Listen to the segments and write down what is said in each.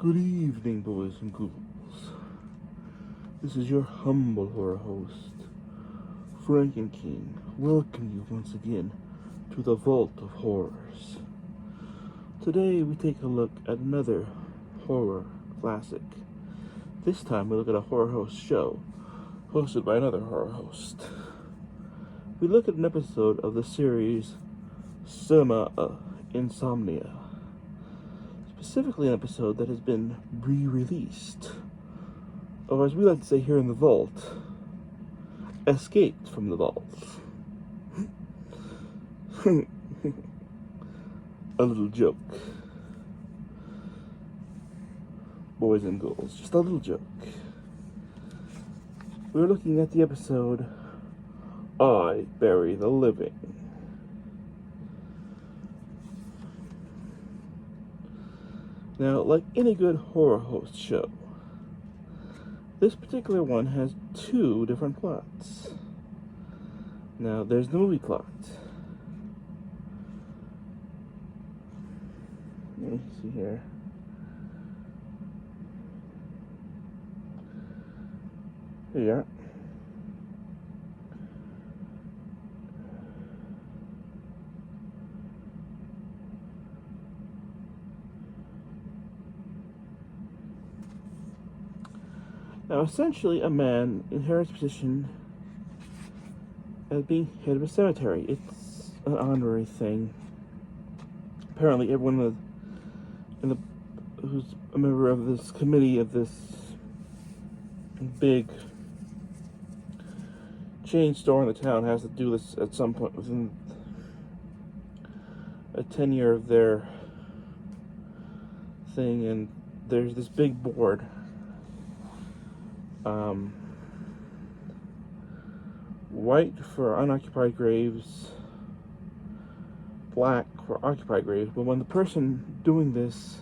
Good evening, boys and ghouls. This is your humble horror host, Franken King, welcoming you once again to the Vault of Horrors. Today we take a look at another horror classic. This time we look at a horror host show, hosted by another horror host. We look at an episode of the series Insomnia. Specifically an episode that has been re-released, or as we like to say here in the vault, escaped from the vault. A little joke. Boys and girls, just a little joke. We're looking at the episode, I Bury the Living. Now, like any good horror host show, this particular one has two different plots. Now, there's the movie plot. Let me see here. Here you are. Now, essentially, a man inherits a position as being head of a cemetery. It's an honorary thing. Apparently, everyone who's a member of this committee of this big chain store in the town has to do this at some point within a tenure of their thing, and there's this big board. White for unoccupied graves, black for occupied graves. But when the person doing this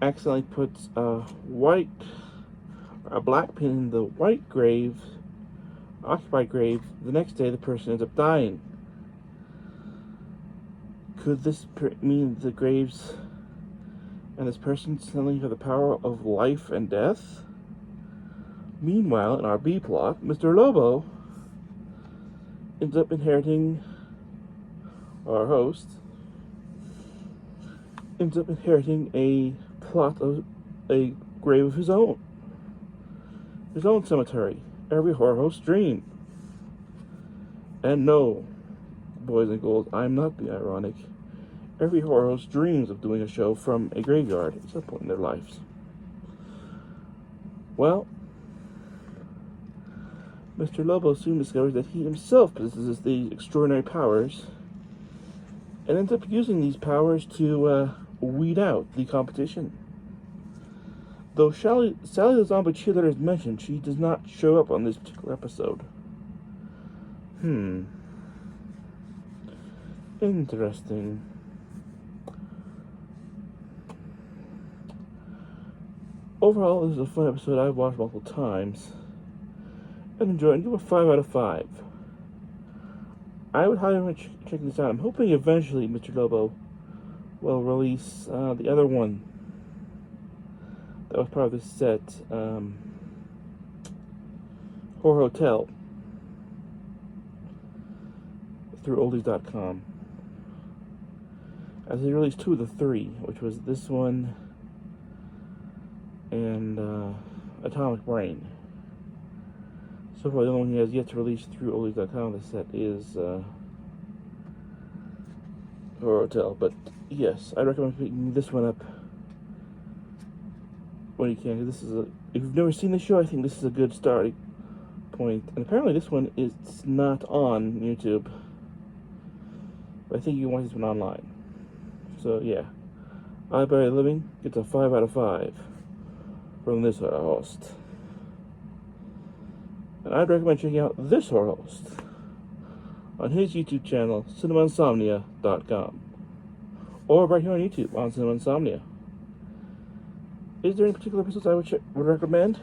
accidentally puts a black pin in the white grave, occupied grave, the next day the person ends up dying. Could this mean the graves and this person suddenly have the power of life and death? Meanwhile, in our B plot, Mr. Lobo ends up inheriting, our host ends up inheriting a plot of a grave of his own cemetery. Every horror host's dream. And no, boys and girls, I'm not being ironic. Every horror host dreams of doing a show from a graveyard at some point in their lives. Well, Mr. Lobo soon discovers that he himself possesses these extraordinary powers and ends up using these powers to weed out the competition. Though Sally the zombie cheerleader is mentioned, she does not show up on this particular episode. Interesting. Overall, this is a fun episode I've watched multiple times and enjoyed, and give it a 5 out of 5. I would highly recommend checking this out. I'm hoping eventually Mr. Lobo will release the other one that was part of this set, Horror Hotel, through oldies.com. As he released 2 of the 3, which was this one and Atomic Brain. So far, the only one he has yet to release through oldies.com this set is Horror Hotel. But yes, I recommend picking this one up when you can. This is if you've never seen the show, I think this is a good starting point. And apparently, this one is not on YouTube, but I think you can watch this one online. So yeah, I Bury the Living gets a 5 out of 5 from this horror host. And I'd recommend checking out this horror host on his YouTube channel, CinemaInsomnia.com, or right here on YouTube on Cinema Insomnia. Is there any particular episodes I would recommend?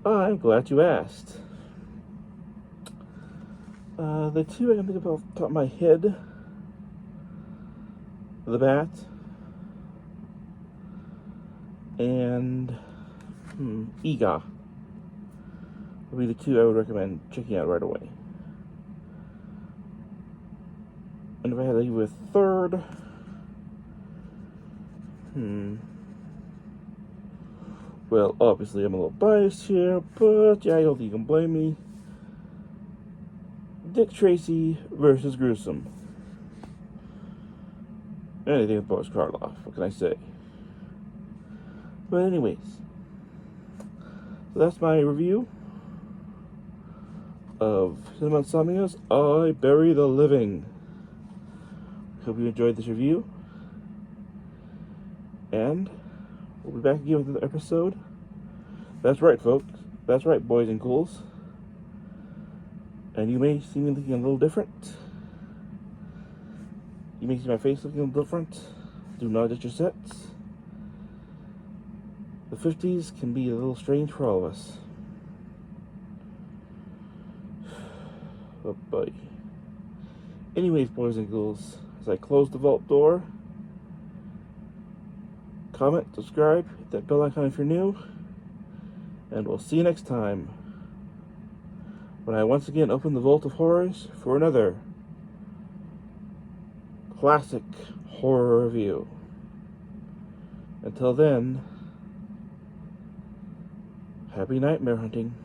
I'm glad you asked. The two I can think of off the top of my head: The Bat and Ega would be the two I would recommend checking out right away. And if I had to leave a third, well, obviously I'm a little biased here, but yeah, I don't think you can blame me. Dick Tracy versus Gruesome. Anything with Boris Karloff, what can I say? But anyways, so that's my review of Cinema Insomnia's I Bury the Living. Hope you enjoyed this review, and we'll be back again with another episode. That's right, folks. That's right, boys and ghouls. And you may see me looking a little different. You may see my face looking a little different. Do not adjust your sets. The 50s can be a little strange for all of us. Oh boy. Anyways, boys and ghouls, as I close the vault door, comment, subscribe, hit that bell icon if you're new, and we'll see you next time when I once again open the Vault of Horrors for another classic horror review. Until then, happy nightmare hunting.